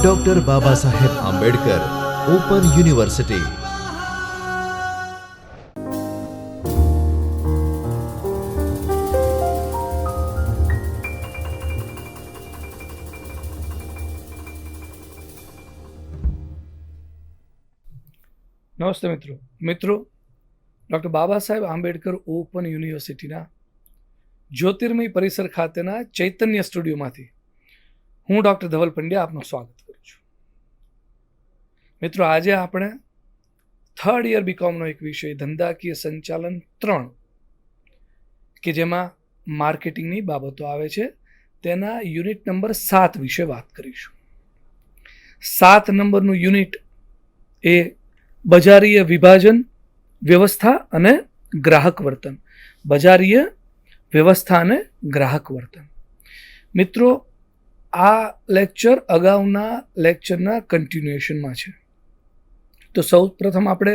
Doctor Baba Saheb Ambedkar open university. નમસ્તે મિત્રો doctor Baba Saheb Ambedkar open યુનિવર્સિટીના જ્યોતિર્મય પરિસર ખાતેના ચૈતન્ય સ્ટુડિયોમાંથી હું ડૉક્ટર ધવલ પંડ્યા આપનું સ્વાગત કરું છું। મિત્રો, આજે આપણે થર્ડ યર બીકોમનો એક વિષય ધંધાકીય સંચાલન 3 કે જેમાં માર્કેટિંગની બાબતો આવે છે તેના યુનિટ નંબર 7 વિશે વાત કરીશું। 7 નંબરનું યુનિટ એ બજારીય વિભાજન વ્યવસ્થા અને ગ્રાહક વર્તન। બજારીય વ્યવસ્થા અને ગ્રાહક વર્તન। મિત્રો, આ લેક્ચર અગાઉના લેક્ચરના કન્ટિન્યુએશનમાં છે, તો સૌ પ્રથમ આપણે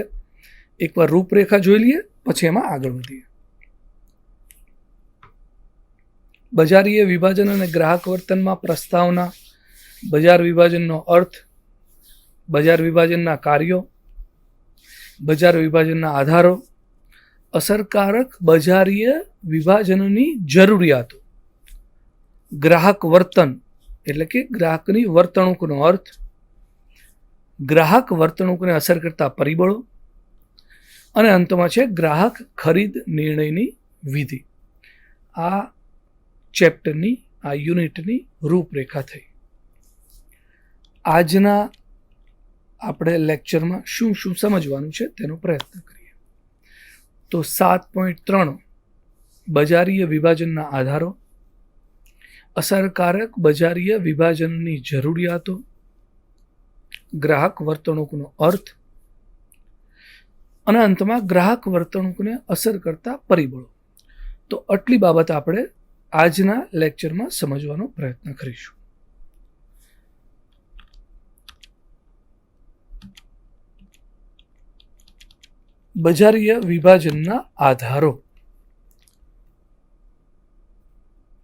એકવાર રૂપરેખા જોઈ લઈએ, પછી એમાં આગળ વધીએ। બજારીય વિભાજન અને ગ્રાહક વર્તનમાં પ્રસ્તાવના, બજાર વિભાજનનો અર્થ, બજાર વિભાજનના કાર્યો, બજાર વિભાજનના આધારો, અસરકારક બજારીય વિભાજનની જરૂરિયાતો, ગ્રાહક વર્તન એટલે કે ગ્રાહકની વર્તણૂકનો અર્થ, ગ્રાહક વર્તણૂકને અસર કરતા પરિબળો અને અંતમાં છે ગ્રાહક ખરીદ નિર્ણયની વિધિ। આ ચેપ્ટરની, આ યુનિટની રૂપરેખા થઈ। આજના આપણે લેક્ચરમાં શું શું સમજવાનું છે તેનો પ્રયત્ન કરીએ। તો 7.3 બજારીય વિભાજનના આધારો, અસરકારક બજારીય વિભાજનની જરૂરિયાતો, ગ્રાહક વર્તણૂકનો અર્થ અને અંતમાં ગ્રાહક વર્તણૂકને અસર કરતા પરિબળો। તો આટલી બાબત આપણે આજના લેક્ચરમાં સમજવાનો પ્રયત્ન કરીશું। બજારીય વિભાજનના આધારો।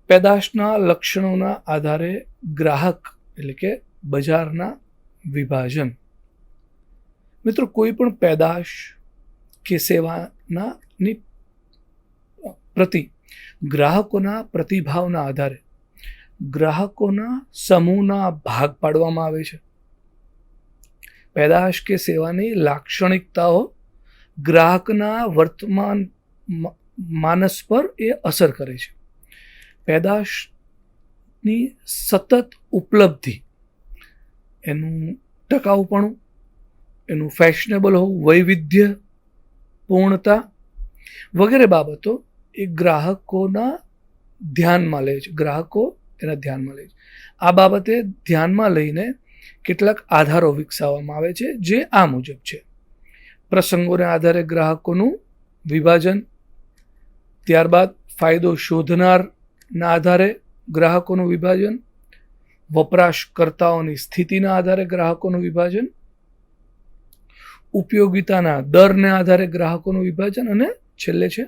પેદાશના લક્ષણોના આધારે ગ્રાહક એટલે કે બજારના વિભાજન। મિત્રો, કોઈ પણ પેદાશ કે સેવાના પ્રતિ ગ્રાહકોના પ્રતિભાવના આધારે ગ્રાહકોના સમૂહના ભાગ પાડવામાં આવે છે। પેદાશ કે સેવાની લાક્ષણિકતાઓ ગ્રાહકના વર્તમાન માનસ પર એ અસર કરે છે। પેદાશની સતત ઉપલબ્ધિ, એનું ટકાઉપણું, એનું ફેશનેબલ હોવું, વૈવિધ્ય, પૂર્ણતા વગેરે બાબતો એ ગ્રાહકોના ધ્યાનમાં લે છે, ગ્રાહકો એના ધ્યાનમાં લે છે। આ બાબતે ધ્યાનમાં લઈને કેટલાક આધારો વિકસાવવામાં આવે છે, જે આ મુજબ છે: પ્રસંગોને આધારે ગ્રાહકોનું વિભાજન, ત્યારબાદ ફાયદો શોધનારના આધારે ગ્રાહકોનું વિભાજન, વપરાશકર્તાઓની સ્થિતિના આધારે ગ્રાહકોનું વિભાજન, ઉપયોગિતાના દરને આધારે ગ્રાહકોનું વિભાજન અને છેલ્લે છે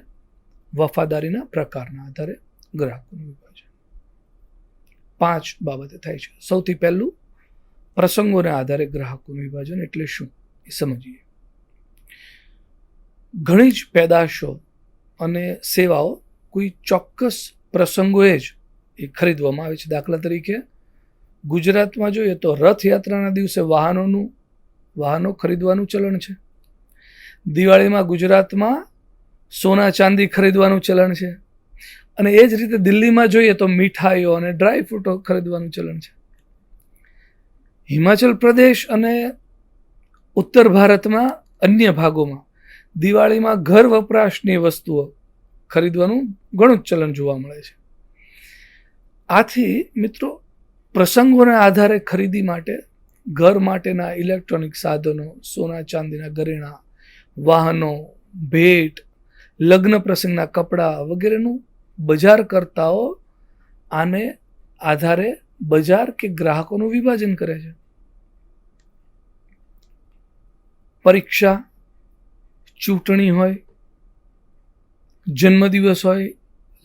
વફાદારીના પ્રકારના આધારે ગ્રાહકોનું વિભાજન। 5 બાબતે થાય છે। સૌથી પહેલું, પ્રસંગોને આધારે ગ્રાહકોનું વિભાજન એટલે શું એ સમજીએ। ઘણી જ પેદાશો અને સેવાઓ કોઈ ચોક્કસ પ્રસંગોએ જ એ ખરીદવામાં આવે છે। દાખલા તરીકે ગુજરાતમાં જોઈએ તો રથયાત્રાના દિવસે વાહનો ખરીદવાનું ચલણ છે। દિવાળીમાં ગુજરાતમાં સોના ચાંદી ખરીદવાનું ચલણ છે, અને એ જ રીતે દિલ્હીમાં જોઈએ તો મીઠાઈઓ અને ડ્રાય ફ્રૂટો ખરીદવાનું ચલણ છે। હિમાચલ પ્રદેશ અને ઉત્તર ભારતમાં અન્ય ભાગોમાં દિવાળીમાં ઘર વપરાશની વસ્તુઓ ખરીદવાનું ઘણું જ ચલણ જોવા મળે છે। આથી મિત્રો, પ્રસંગોના આધારે ખરીદી માટે ઘર માટેના ઇલેક્ટ્રોનિક સાધનો, સોના ચાંદીના ઘરેણાં, વાહનો, ભેટ, લગ્ન પ્રસંગના કપડાં વગેરેનું બજારકર્તાઓ આને આધારે બજાર કે ગ્રાહકોનું વિભાજન કરે છે। પરીક્ષા, ચૂંટણી હોય, જન્મદિવસ હોય,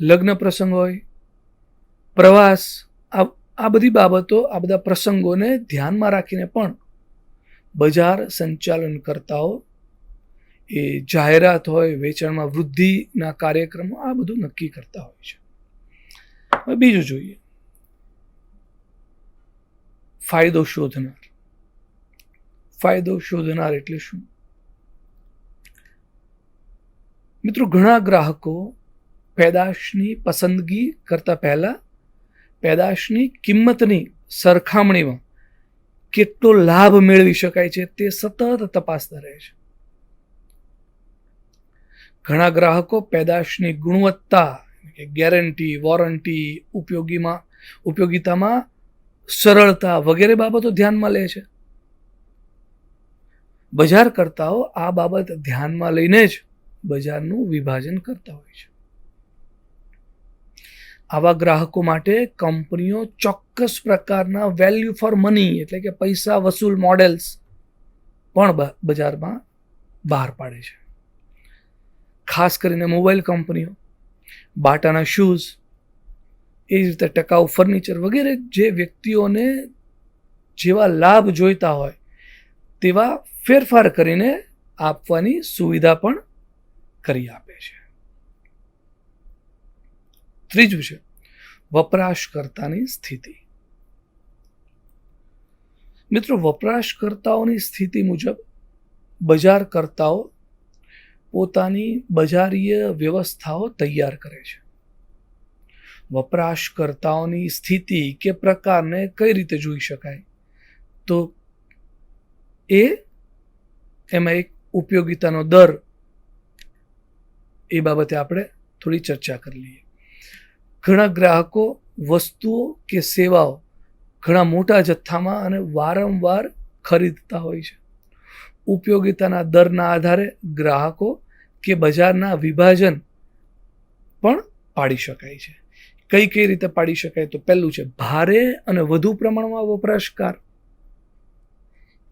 લગ્ન પ્રસંગ હોય, પ્રવાસ, આ બધી બાબતો, આ બધા પ્રસંગોને ધ્યાનમાં રાખીને પણ બજાર સંચાલનકર્તાઓ એ જાહેરાત હોય, વેચાણમાં વૃદ્ધિના કાર્યક્રમો, આ બધું નક્કી કરતા હોય છે. હવે બીજું જોઈએ, ફાયદો શોધનાર. ફાયદો શોધનાર એટલે શું? મિત્રો, ઘણા ગ્રાહકો પેદાશની પસંદગી કરતા પહેલા પેદાશની કિંમતની સરખામણીમાં કેટલો લાભ મેળવી શકાય છે તે સતત તપાસતા રહે છે. ઘણા ગ્રાહકો પેદાશની ગુણવત્તા, ગેરંટી, વોરંટી, ઉપયોગિતામાં સરળતા વગેરે બાબતો ધ્યાનમાં લે છે. બજારકર્તાઓ આ બાબત ધ્યાનમાં લઈને જ બજારનું વિભાજન કરતા હોય છે. આવા ગ્રાહકો માટે કંપનીઓ ચોક્કસ પ્રકારના વેલ્યુ ફોર મની એટલે કે પૈસા વસૂલ મોડેલ્સ પણ બજારમાં બહાર પાડે છે. ખાસ કરીને મોબાઈલ કંપનીઓ, બાટાના શૂઝ, એ જ રીતે ટકાઉ ફર્નિચર વગેરે જે વ્યક્તિઓને જેવા લાભ જોઈતા હોય તેવા ફેરફાર કરીને આપવાની સુવિધા પણ કરી આપે છે. ત્રીજું છે વપરાશકર્તાની સ્થિતિ. મિત્રો, વપરાશકર્તાઓની સ્થિતિ મુજબ બજારકર્તાઓ પોતાની બજારીય વ્યવસ્થાઓ તૈયાર કરે છે. વપરાશકર્તાઓની સ્થિતિ કે પ્રકારને કઈ રીતે જોઈ શકાય? તો એમાં એક ઉપયોગિતાનો દર, એ બાબતે આપણે થોડી ચર્ચા કરી લઈએ. ઘણા ગ્રાહકો વસ્તુઓ કે સેવાઓ ઘણા મોટા જથ્થામાં અને વારંવાર ખરીદતા હોય છે. ઉપયોગિતાના દરના આધારે ગ્રાહકો કે બજારના વિભાજન પણ પાડી શકાય છે. કઈ રીતે પાડી શકાય? તો પહેલું છે ભારે અને વધુ પ્રમાણમાં વપરાશકાર.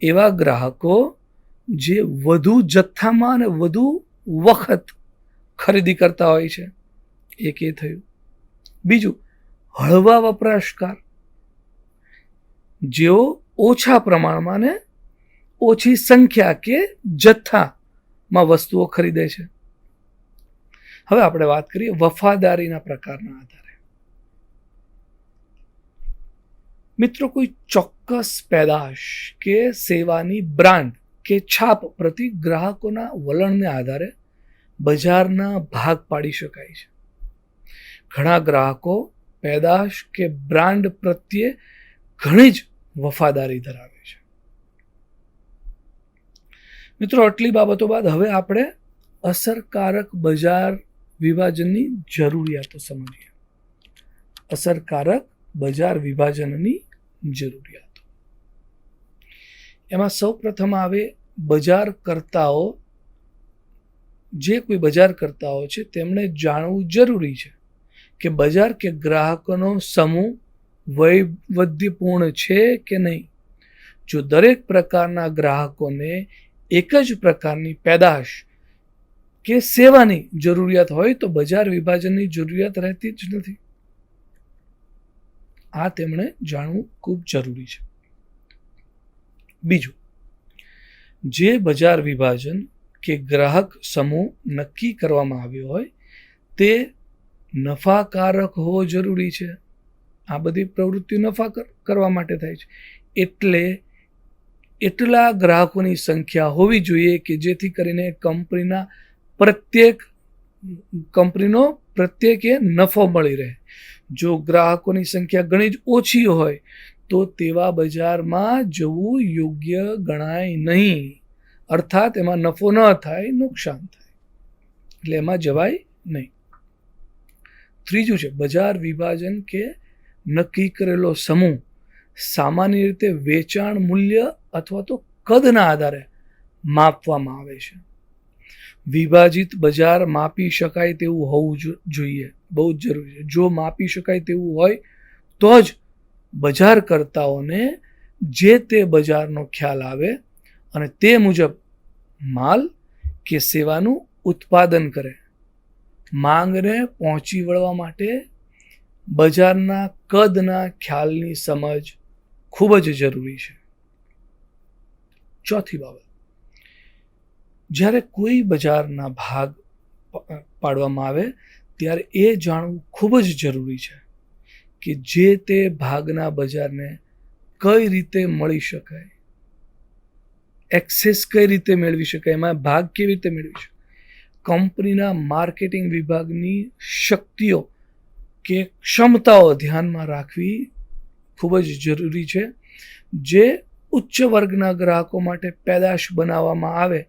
એવા ગ્રાહકો જે વધુ જથ્થામાં અને વધુ વખત ખરીદી કરતા હોય છે, એક એ થયું. બીજું, હળવા વપરાશકાર, જેઓ ઓછા પ્રમાણમાં ને ઓછી સંખ્યા કે જથ્થામાં વસ્તુઓ ખરીદે છે. હવે આપણે વાત કરીએ વફાદારીના પ્રકારના આધારે. મિત્રો, કોઈ ચોક્કસ પેદાશ કે સેવાની બ્રાન્ડ કે છાપ પ્રતિ ગ્રાહકોના વલણને આધારે બજારના ભાગ પાડી શકાય છે. ઘણા ગ્રાહકો પેદાશ કે બ્રાન્ડ પ્રત્યે ઘણી જ વફાદારી ધરાવે છે. મિત્રો, આટલી બાબતો બાદ હવે આપણે અસરકારક બજાર વિભાજનની જરૂરિયાતો સમજીએ. અસરકારક બજાર વિભાજનની જરૂરિયાતો. એમાં સૌ પ્રથમ આવે બજારકર્તાઓ. જે કોઈ બજારકર્તાઓ છે તેમણે જાણવું જરૂરી છે કે બજાર કે ગ્રાહકોનો સમૂહ વૈવિધ્યપૂર્ણ છે કે નહીં. જો દરેક પ્રકારના ગ્રાહકોને એક જ પ્રકારની પેદાશ કે સેવાની જરૂરિયાત હોય તો બજાર વિભાજનની જરૂરિયાત રહેતી જ નથી. આ તેમણે જાણવું ખૂબ જરૂરી છે. બીજું, જે બજાર વિભાજન કે ગ્રાહક સમૂહ નક્કી કરવામાં આવ્યો હોય તે નફાકારક હોવો જરૂરી છે. આ બધી પ્રવૃત્તિઓ નફા કરવા માટે થાય છે. એટલે એટલા ગ્રાહકોની સંખ્યા હોવી જોઈએ કે જેથી કરીને કંપનીનો પ્રત્યેકે નફો મળી રહે. જો ગ્રાહકોની સંખ્યા ઘણી જ ઓછી હોય તો તેવા બજારમાં જવું યોગ્ય ગણાય નહીં. અર્થાત એમાં નફો ન થાય, નુકસાન થાય, એટલે એમાં જવાય નહીં. ત્રીજું છે બજાર વિભાજન કે નક્કી કરેલો સમૂહ સામાન્ય રીતે વેચાણ મૂલ્ય અથવા તો કદના આધારે માપવામાં આવે છે. વિભાજિત બજાર માપી શકાય તેવું હોવું જોઈએ, બહુ જ જરૂરી છે. જો માપી શકાય તેવું હોય તો જ બજારકર્તાઓને જે તે બજારનો ખ્યાલ આવે અને તે મુજબ માલ કે સેવાનું ઉત્પાદન કરે. માંગને પહોંચી વળવા માટે બજારના કદના ખ્યાલની સમજ ખૂબ જ જરૂરી છે. ચોથી બાબત, જ્યારે કોઈ બજારના ભાગ પાડવામાં આવે ત્યારે એ જાણવું ખૂબ જ જરૂરી છે કે જે તે ભાગના બજારને કઈ રીતે મળી શકાય, એક્સેસ કઈ રીતે મેળવી શકાય, એમાં ભાગ કેવી રીતે મેળવી શકાય. કંપનીના માર્કેટિંગ વિભાગની શક્તિઓ કે ક્ષમતાઓ ધ્યાનમાં રાખવી ખૂબ જ જરૂરી છે. જે ઉચ્ચ વર્ગના ગ્રાહકો માટે પેદાશ બનાવવામાં આવે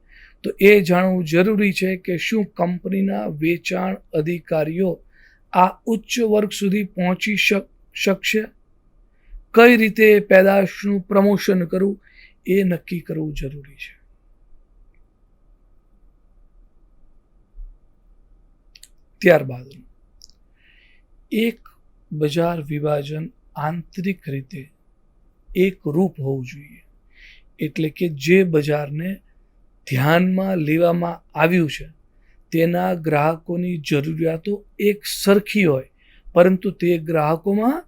તો એ જાણવું જરૂરી છે કે શું કંપનીના વેચાણ અધિકારીઓ આ ઉચ્ચ વર્ગ સુધી પહોંચી શકશે. કઈ રીતે પેદાશનું પ્રમોશન કરવું એ નક્કી કરવું જરૂરી છે. ત્યારબાદ એક બજાર વિભાજન આંતરિક રીતે એકરૂપ હોવું જોઈએ. એટલે કે જે બજારને ધ્યાનમાં લેવામાં આવ્યું છે તેના ગ્રાહકોની જરૂરિયાતો એક સરખી હોય, પરંતુ તે ગ્રાહકોમાં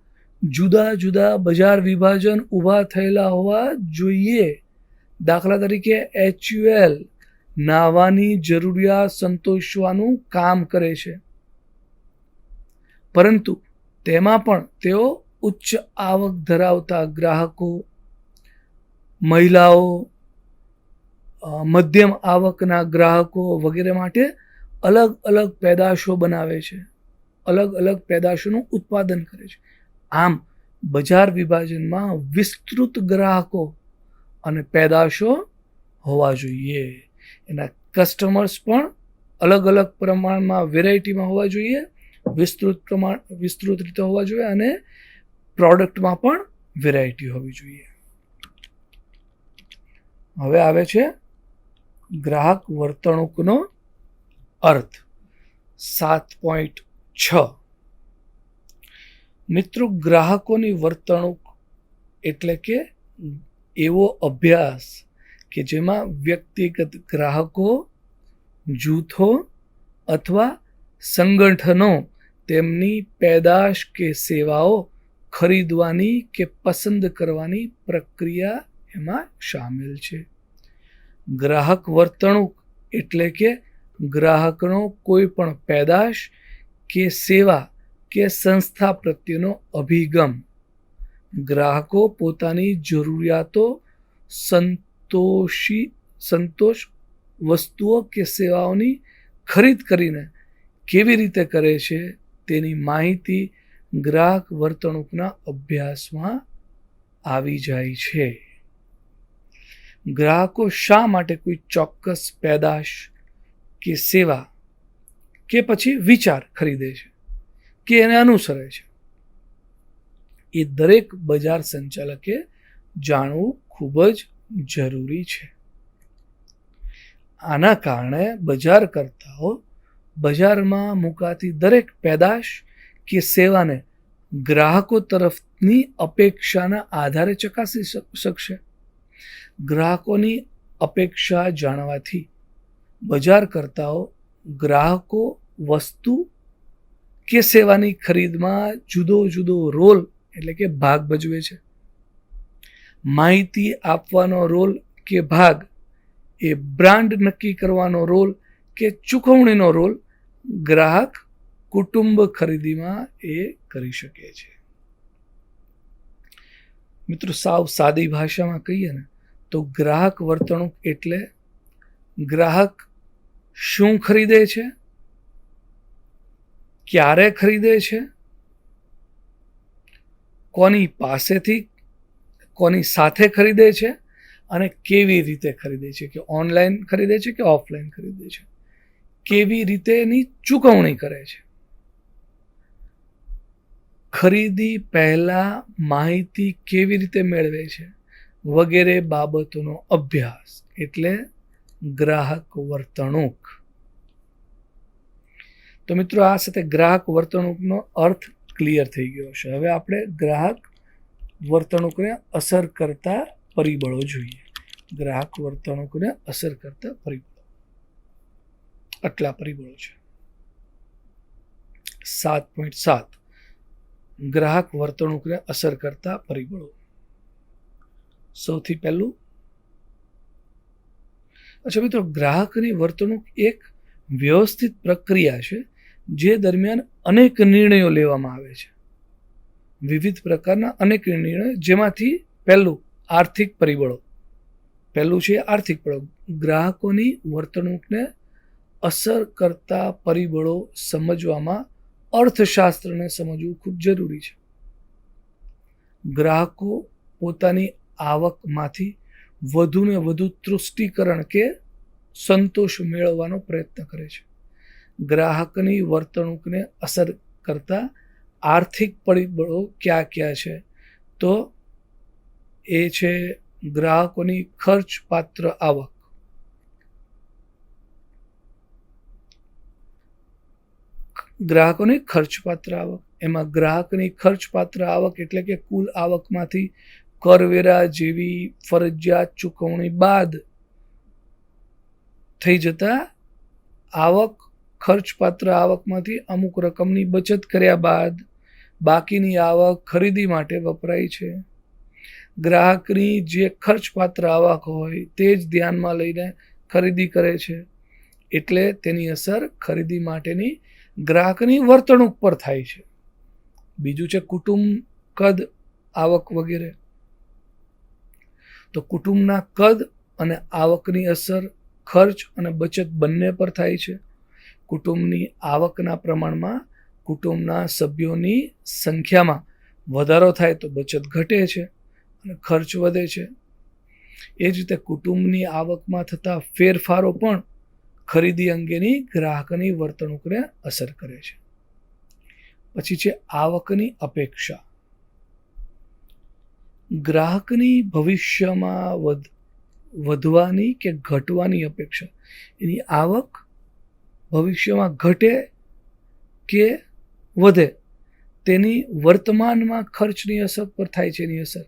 જુદા જુદા બજાર વિભાજન ઊભા થયેલા હોવા જોઈએ. દાખલા તરીકે HUL નાવાની જરૂરિયાત સંતોષવાનું કામ કરે છે, પરંતુ તેમાં પણ તેઓ ઉચ્ચ આવક ધરાવતા ગ્રાહકો, મહિલાઓ, મધ્યમ આવકના ગ્રાહકો વગેરે માટે અલગ અલગ પેદાશો બનાવે છે, અલગ અલગ પેદાશોનું ઉત્પાદન કરે છે. આમ બજાર વિભાજનમાં વિસ્તૃત ગ્રાહકો અને પેદાશો હોવા જોઈએ. એના કસ્ટમર્સ પણ અલગ અલગ પ્રમાણમાં વેરાયટીમાં હોવા જોઈએ, વિસ્તૃત રીતે હોવા જોઈએ, અને પ્રોડક્ટમાં પણ વેરાયટી હોવી જોઈએ. હવે આવે છે ગ્રાહક વર્તણૂકનો અર્થ 7.6. મિત્રો, ગ્રાહકોની વર્તણૂક એટલે કે એવો અભ્યાસ કે જેમાં વ્યક્તિગત ગ્રાહકો, જૂથો અથવા સંગઠનો તેમની પેદાશ કે સેવાઓ ખરીદવાની કે પસંદ કરવાની પ્રક્રિયા એમાં શામેલ છે. ગ્રાહક વર્તણૂક એટલે કે ગ્રાહકનો કોઈ પણ પેદાશ કે સેવા કે સંસ્થા પ્રત્યેનો અભિગમ. ગ્રાહકો પોતાની જરૂરિયાતો સંતોષ વસ્તુઓ કે સેવાઓની ખરીદ કરીને કેવી રીતે કરે છે તેની માહિતી ગ્રાહક વર્તણૂકના અભ્યાસમાં આવી જાય છે. ગ્રાહકો શા માટે કોઈ ચોક્કસ પેદાશ કે સેવા કે પછી વિચાર ખરીદે છે કે એને અનુસરે છે, એ દરેક બજાર સંચાલકે જાણવું ખૂબ જ જરૂરી છે. આના કારણે બજારકર્તાઓ બજારમાં મુકાતી દરેક પેદાશ કે સેવાને ગ્રાહકો તરફની અપેક્ષાના આધારે ચકાસી શકશે. ગ્રાહકોની અપેક્ષા જાણવાથી બજારકર્તાઓ ગ્રાહકો વસ્તુ કે સેવાની ખરીદમાં જુદો જુદો રોલ એટલે કે ભાગ ભજવે છે. માહિતી આપવાનો રોલ કે ભાગ, એ બ્રાન્ડ નક્કી કરવાનો રોલ કે ચૂકવણીનો રોલ ગ્રાહક કુટુંબ ખરીદીમાં એ કરી શકે છે. મિત્રો, સાવ સાદી ભાષામાં કહીએ ને તો ગ્રાહક વર્તણૂક એટલે ગ્રાહક શું ખરીદે છે, ક્યારે ખરીદે છે, કોની પાસેથી, કોની સાથે ખરીદે છે અને કેવી રીતે ખરીદે છે, કે ઓનલાઈન ખરીદે છે કે ઓફલાઈન ખરીદે છે, કેવી રીતે એની ચૂકવણી કરે છે. ખરીદી પહેલા માહિતી કેવી રીતે મેળવે છે વગેરે બાબતોનો અભ્યાસ એટલે ગ્રાહક વર્તણૂક. તો મિત્રો, આ સાથે ગ્રાહક વર્તણૂકનો અર્થ ક્લિયર થઈ ગયો છે. હવે આપણે ગ્રાહક વર્તણૂકને અસર કરતા પરિબળો જોઈએ. ગ્રાહક વર્તણૂકને અસર કરતા પરિબળો આટલા પરિબળો છે. 7.7 ગ્રાહક વર્તણૂકને અસર કરતા પરિબળો. સૌથી પહેલું, અચ્છા મિત્રો, ગ્રાહકની વર્તણૂક એક વ્યવસ્થિત પ્રક્રિયા છે જે દરમિયાન અનેક નિર્ણયો લેવામાં આવે છે. વિવિધ પ્રકારના અનેક નિર્ણયો, જેમાંથી પહેલું આર્થિક પરિબળો. પહેલું છે આર્થિક પરિબળો. ગ્રાહકોની વર્તણૂકને અસર કરતા પરિબળો સમજવામાં અર્થશાસ્ત્રને સમજવું ખૂબ જરૂરી છે. ગ્રાહકો પોતાની આવકમાંથી વધુને વધુ તૃષ્ટિકરણ કે સંતોષ મેળવવાનો પ્રયત્ન કરે છે. ગ્રાહકની વર્તણૂકને અસર કરતા આર્થિક પરિબળો કયા કયા છે? તો એ છે ગ્રાહકોની ખર્ચપાત્ર આવક, ગ્રાહકોની ખર્ચપાત્ર આવક. એમાં ગ્રાહકની ખર્ચપાત્ર આવક એટલે કે કુલ આવકમાંથી કરવેરા જેવી ફરજિયાત ચૂકવણી બાદ થઈ જતા આવક, ખર્ચપાત્ર આવકમાંથી અમુક રકમની બચત કર્યા બાદ બાકીની આવક ખરીદી માટે વપરાય છે. ગ્રાહકની જે ખર્ચપાત્ર આવક હોય તે જ ધ્યાનમાં લઈને ખરીદી કરે છે, એટલે તેની અસર ખરીદી માટેની ગ્રાહકની વર્તણૂક પર થાય છે. બીજું છે કુટુંબ, કદ, આવક વગેરે. તો કુટુંબના કદ અને આવકની અસર ખર્ચ અને બચત બંને પર થાય છે. કુટુંબની આવકના પ્રમાણમાં કુટુંબના સભ્યોની સંખ્યામાં વધારો થાય તો બચત ઘટે છે અને ખર્ચ વધે છે. એ જ રીતે કુટુંબની આવકમાં થતા ફેરફારો પણ ખરીદી અંગેની ગ્રાહકની વર્તણૂકને અસર કરે છે. પછી છે આવકની અપેક્ષા. ગ્રાહકની ભવિષ્યમાં વધવાની કે ઘટવાની અપેક્ષા. એની આવક ભવિષ્યમાં ઘટે કે વધે તેની વર્તમાનમાં ખર્ચની અસર પર થાય છે એની અસર.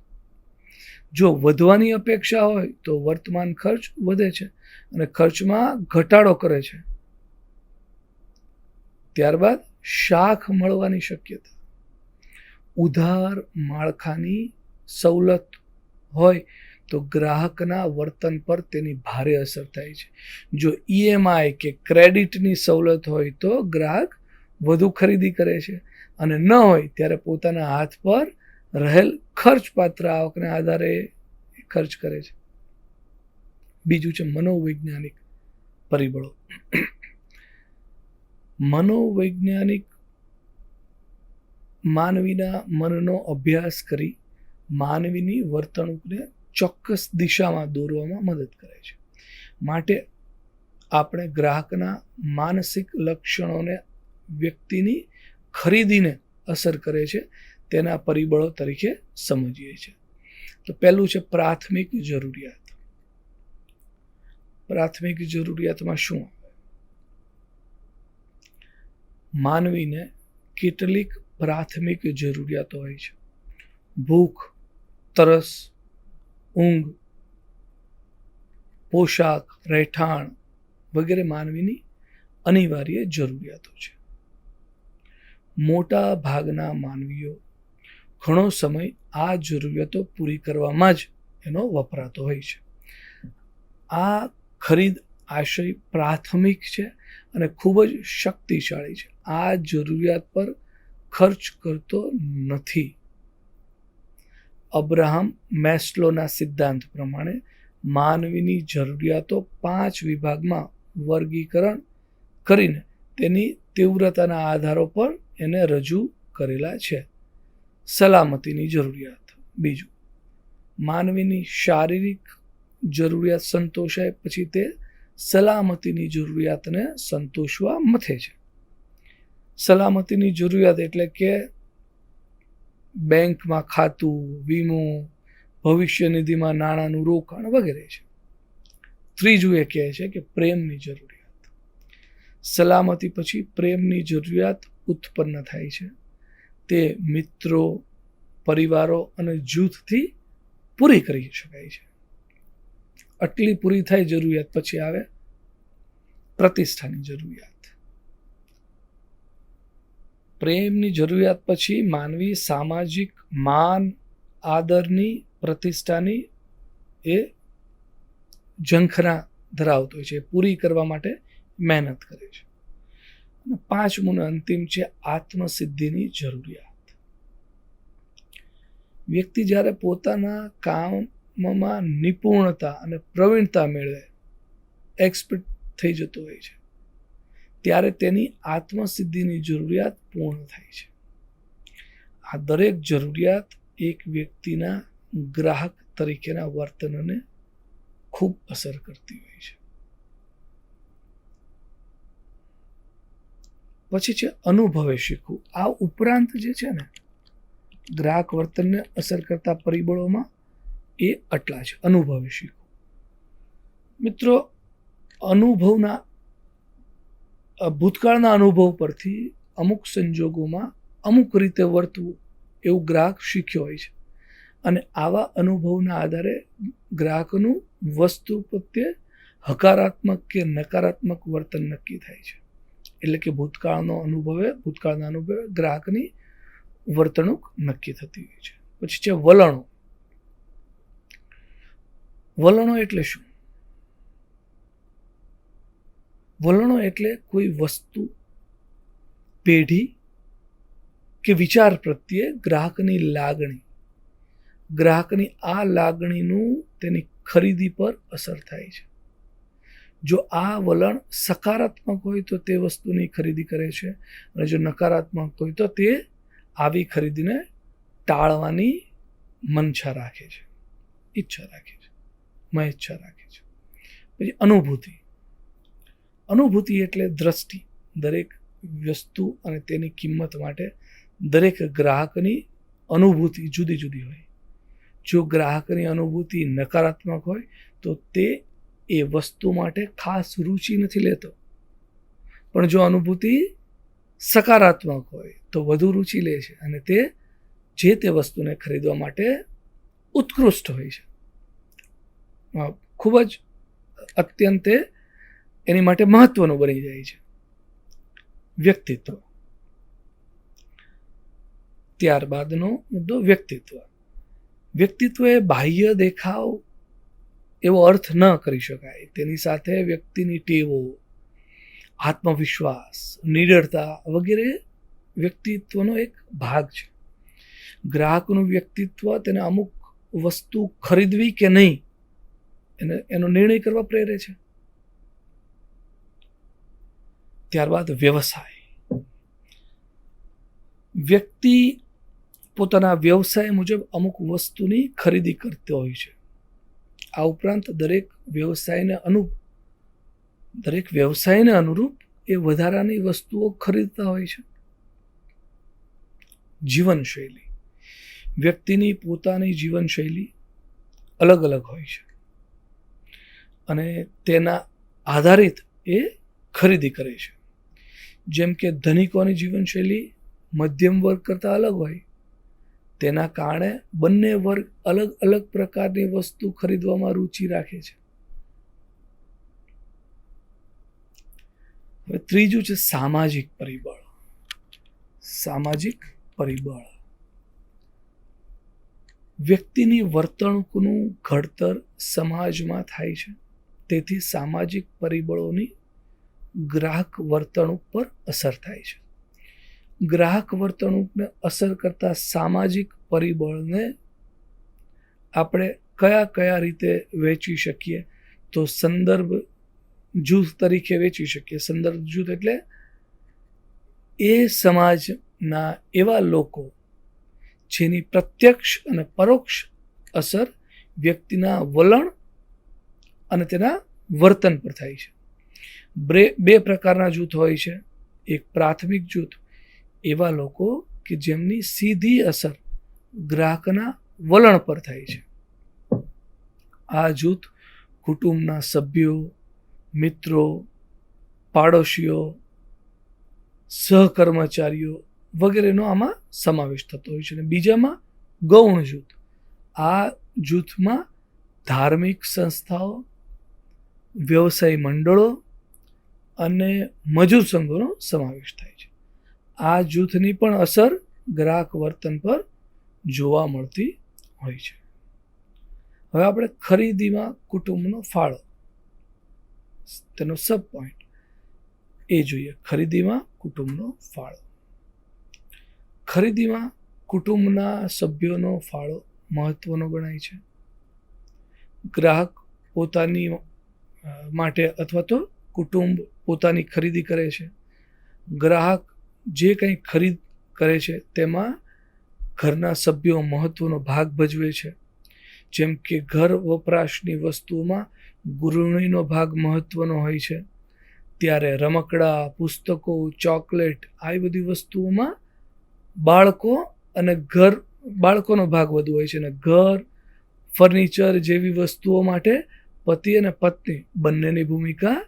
જો વધવાની અપેક્ષા હોય તો વર્તમાન ખર્ચ વધે છે અને ખર્ચમાં ઘટાડો કરે છે. ત્યારબાદ શાખ મળવાની શક્યતા. ઉધાર માળખાની સવલત હોય તો ગ્રાહકના વર્તન પર તેની ભારે અસર થાય છે. જો ઈએમઆઈ કે ક્રેડિટની સવલત હોય તો ગ્રાહક વધુ ખરીદી કરે છે, અને ન હોય ત્યારે પોતાના હાથ પર રહેલ ખર્ચપાત્ર આવકને આધારે ખર્ચ કરે છે. બીજું છે મનોવૈજ્ઞાનિક પરિબળો. મનોવૈજ્ઞાનિક માનવીના મનનો અભ્યાસ કરી માનવીની વર્તણૂકને ચોક્કસ દિશામાં દોરવામાં મદદ કરે છે. માટે આપણે ગ્રાહકના માનસિક લક્ષણોને વ્યક્તિની ખરીદીને અસર કરે છે તેના પરિબળો તરીકે સમજીએ છીએ. તો પહેલું છે પ્રાથમિક જરૂરિયાત. પ્રાથમિક જરૂરિયાતમાં શું આવે? માનવીને કેટલીક પ્રાથમિક જરૂરિયાતો હોય છે. ભૂખ, તરસ, ઊંઘ, પોશાક, રહેઠાણ વગેરે માનવીની અનિવાર્ય જરૂરિયાતો છે. મોટા ભાગના માનવીઓ ઘણો સમય આ જરૂરિયાતો પૂરી કરવામાં જ એનો વપરાતો હોય છે. આ ખરીદ આશય પ્રાથમિક છે અને ખૂબ જ શક્તિશાળી છે. આ જરૂરિયાત પર ખર્ચ કરતો નથી. અબ્રાહમ મેસ્લોના સિદ્ધાંત પ્રમાણે માનવીની જરૂરિયાતો 5 વિભાગમાં વર્ગીકરણ કરીને તેની તીવ્રતાના આધારો પર એને રજૂ કરેલા છે. સલામતીની જરૂરિયાત. બીજું, માનવીની શારીરિક જરૂરિયાત સંતોષાય પછી તે સલામતીની જરૂરિયાતને સંતોષવા મથે છે. સલામતીની જરૂરિયાત એટલે કે બેંકમાં ખાતું, વીમો, ભવિષ્ય નિધિમાં નાણાંનું રોકાણ વગેરે છે. ત્રીજું એ કહે છે કે પ્રેમની જરૂરિયાત. સલામતી પછી પ્રેમની જરૂરિયાત ઉત્પન્ન થાય છે. તે મિત્રો, પરિવારો અને જૂથથી પૂરી કરી શકાય છે. આટલી પૂરી થાય જરૂરિયાત પછી આવે પ્રતિષ્ઠાની જરૂરિયાત. પ્રેમની જરૂરિયાત પછી માનવી સામાજિક માન, આદરની, પ્રતિષ્ઠાની એ ઝંખના ધરાવતો હોય છે, પૂરી કરવા માટે મહેનત કરે છે. અને પાંચમું ને અંતિમ છે આત્મસિદ્ધિની જરૂરિયાત. વ્યક્તિ જ્યારે પોતાના કામમાં નિપુણતા અને પ્રવીણતા મેળવે, એક્સપર્ટ થઈ જતો હોય છે, ત્યારે તેની આત્મસિદ્ધિની જરૂરિયાત પૂર્ણ થાય છે. આ દરેક જરૂરિયાત એક વ્યક્તિના ગ્રાહક તરીકેના વર્તનને ખૂબ અસર કરતી હોય છે. પછી છે અનુભવે શીખવું. આ ઉપરાંત જે છે ને ગ્રાહક વર્તનને અસર કરતા પરિબળોમાં એ આટલા છે. અનુભવે શીખવું. મિત્રો, અનુભવના ભૂતકાળના અનુભવ પરથી અમુક સંજોગોમાં અમુક રીતે વર્તવું એવું ગ્રાહક શીખ્યો હોય છે. અને આવા અનુભવના આધારે ગ્રાહકનું વસ્તુ પ્રત્યે હકારાત્મક કે નકારાત્મક વર્તન નક્કી થાય છે. એટલે કે ભૂતકાળના અનુભવે ગ્રાહકની વર્તણૂક નક્કી થતી હોય છે. પછી છે વલણો. વલણો એટલે શું? વલણો એટલે કોઈ વસ્તુ, પેઢી કે વિચાર પ્રત્યે ગ્રાહકની લાગણી. ગ્રાહકની આ લાગણીનું તેની ખરીદી પર અસર થાય છે. જો આ વલણ સકારાત્મક હોય તો તે વસ્તુની ખરીદી કરે છે, અને જો નકારાત્મક હોય તો તે આવી ખરીદીને ટાળવાની મનછા રાખે છે, ઈચ્છા રાખે છે, મહેચ્છા રાખે છે. પછી અનુભૂતિ. અનુભૂતિ એટલે દ્રષ્ટિ. દરેક વસ્તુ અને તેની કિંમત માટે દરેક ગ્રાહકની અનુભૂતિ જુદી જુદી હોય. જો ગ્રાહકની અનુભૂતિ નકારાત્મક હોય તો તે એ વસ્તુ માટે ખાસ રુચિ નથી લેતો, પણ જો અનુભૂતિ સકારાત્મક હોય તો વધુ રુચિ લે છે અને તે જે વસ્તુને ખરીદવા માટે ઉત્કૃષ્ટ હોય છે. ખૂબ જ અત્યંત એની માટે મહત્વનું બની જાય છે. વ્યક્તિત્વ. ત્યારબાદનો મુદ્દો વ્યક્તિત્વ. વ્યક્તિત્વ એ બાહ્ય દેખાવ એવો અર્થ ન કરી શકાય. તેની સાથે વ્યક્તિની ટેવો, આત્મવિશ્વાસ, નિડરતા વગેરે વ્યક્તિત્વનો એક ભાગ છે. ગ્રાહકનું વ્યક્તિત્વ તેને અમુક વસ્તુ ખરીદવી કે નહીં એનો નિર્ણય કરવા પ્રેરે છે. ત્યારબાદ વ્યવસાય. વ્યક્તિ પોતાના વ્યવસાય મુજબ અમુક વસ્તુની ખરીદી કરતો હોય છે. આ ઉપરાંત દરેક વ્યવસાયને અનુરૂપ એ વધારાની વસ્તુઓ ખરીદતા હોય છે. જીવનશૈલી. વ્યક્તિની પોતાની જીવનશૈલી અલગ અલગ હોય છે અને તેના આધારિત એ ખરીદી કરે છે. જેમ કે ધનિકોની જીવનશૈલી મધ્યમ વર્ગ કરતાં અલગ હોય, તેના કારણે બંને વર્ગ અલગ અલગ પ્રકારની વસ્તુ ખરીદવામાં રુચિ રાખે છે. હવે ત્રીજું છે સામાજિક પરિબળ. સામાજિક પરિબળ વ્યક્તિની વર્તણૂકનું ઘડતર સમાજમાં થાય છે. તેથી સામાજિક પરિબળોની ગ્રાહક વર્તણૂક પર અસર થાય છે. ગ્રાહક વર્તણૂકને અસર કરતા સામાજિક પરિબળને આપણે કયા કયા રીતે વેચી શકીએ? તો સંદર્ભ જૂથ તરીકે વેચી શકીએ. સંદર્ભ જૂથ એટલે એ સમાજના એવા લોકો જેની પ્રત્યક્ષ અને પરોક્ષ અસર વ્યક્તિના વલણ અને તેના વર્તન પર થાય છે. બે પ્રકારના જૂથ હોય છે. એક પ્રાથમિક જૂથ, એવા લોકો કે જેમની સીધી અસર ગ્રાહકના વલણ પર થાય છે. આ જૂથ કુટુંબના સભ્યો, મિત્રો, પાડોશીઓ, સહકર્મચારીઓ વગેરેનો આમાં સમાવેશ થતો હોય છે. અને બીજામાં ગૌણ જૂથ. આ જૂથમાં ધાર્મિક સંસ્થાઓ, વ્યવસાય મંડળો અને મજૂર સંઘોનો સમાવેશ થાય છે. આ જૂથની પણ અસર ગ્રાહક વર્તન પર જોવા મળતી હોય છે. હવે આપણે ખરીદીમાં કુટુંબનો ફાળો, તેનો સબ પોઈન્ટ એ જોઈએ. ખરીદીમાં કુટુંબનો ફાળો. ખરીદીમાં કુટુંબના સભ્યોનો ફાળો મહત્વનો ગણાય છે. ગ્રાહક પોતાની માટે અથવા તો કુટુંબ પોતાની ખરીદી કરે છે. ગ્રાહક જે કંઈ ખરીદ કરે છે તેમાં ઘરના સભ્યો મહત્વનો ભાગ ભજવે છે. જેમ કે ઘર વપરાશની વસ્તુઓમાં ગૃહિણીનો ભાગ મહત્વનો હોય છે, ત્યારે રમકડા, પુસ્તકો, ચોકલેટ આવી બધી વસ્તુઓમાં બાળકોનો ભાગ વધુ હોય છે. અને ઘર, ફર્નિચર જેવી વસ્તુઓ માટે પતિ અને પત્ની બંનેની ભૂમિકા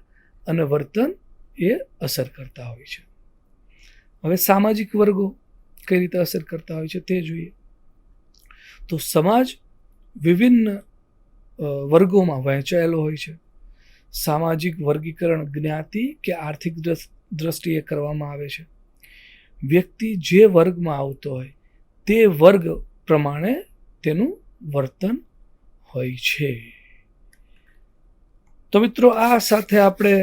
અને વર્તન એ અસર કરતા હોય છે. હવે સામાજિક વર્ગો કઈ રીતે અસર કરતા હોય છે તે જોઈએ. તો સમાજ વિભિન્ન વર્ગોમાં વહેંચાયેલો હોય છે. સામાજિક વર્ગીકરણ જ્ઞાતિ કે આર્થિક દ્રષ્ટિએ કરવામાં આવે છે. વ્યક્તિ જે વર્ગમાં આવતો હોય તે વર્ગ પ્રમાણે તેનું વર્તન હોય છે. તો મિત્રો, આ સાથે આપણે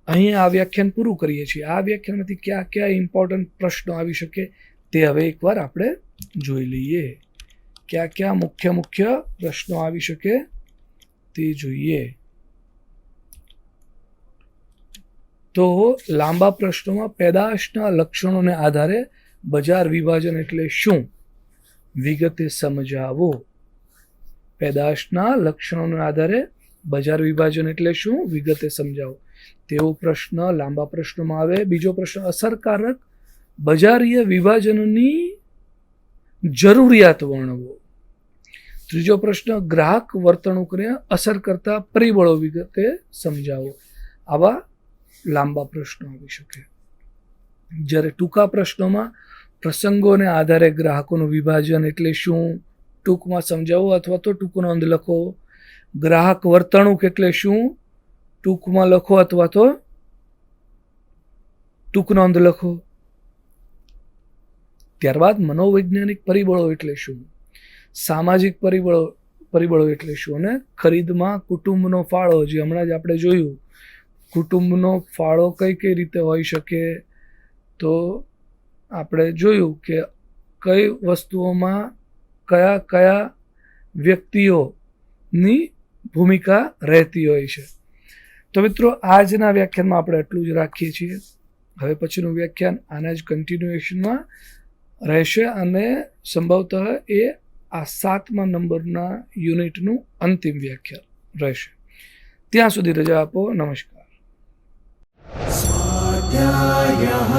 અહીંયા આ વ્યાખ્યાન પૂરું કરીએ છીએ. આ વ્યાખ્યાનમાંથી કયા કયા ઇમ્પોર્ટન્ટ પ્રશ્નો આવી શકે તે હવે એકવાર આપણે જોઈ લઈએ. કયા કયા મુખ્ય પ્રશ્નો આવી શકે તે જોઈએ. તો લાંબા પ્રશ્નોમાં પેદાશના લક્ષણોને આધારે બજાર વિભાજન એટલે શું વિગતે સમજાવો. પેદાશના લક્ષણોને આધારે બજાર વિભાજન એટલે શું વિગતે સમજાવો તેવો પ્રશ્ન લાંબા પ્રશ્નોમાં આવે. બીજો પ્રશ્ન, અસરકારક બજારીય વિભાજનની જરૂરિયાત વર્ણવો. ત્રીજો પ્રશ્ન, ગ્રાહક વર્તણૂકને અસર કરતા પરિબળો વિગતે સમજાવો. આવા લાંબા પ્રશ્નો આવી શકે. જ્યારે ટૂંકા પ્રશ્નોમાં પ્રસંગોને આધારે ગ્રાહકોનું વિભાજન એટલે શું ટૂંકમાં સમજાવો અથવા તો ટૂંકો નોંધ લખો. ગ્રાહક વર્તણૂક એટલે શું ટૂંકમાં લખો અથવા તો ટૂંક નોંધ લખો. ત્યારબાદ મનોવૈજ્ઞાનિક પરિબળો એટલે શું, સામાજિક પરિબળો એટલે શું, અને ખરીદમાં કુટુંબનો ફાળો, જે હમણાં જ આપણે જોયું, કુટુંબનો ફાળો કઈ રીતે હોઈ શકે. તો આપણે જોયું કે કઈ વસ્તુઓમાં કયા વ્યક્તિઓની ભૂમિકા રહેતી હોય છે. તો મિત્રો, આજના વ્યાખ્યાનમાં આપણે એટલું જ રાખીએ છીએ. હવે પછીનું વ્યાખ્યાન આના જ કન્ટિન્યુએશનમાં રહેશે અને સંભવતઃ એ આ 7મા નંબરના યુનિટનું અંતિમ વ્યાખ્યાન રહેશે. ત્યાં સુધી રજા આપો. નમસ્કાર. स्वाध्यायः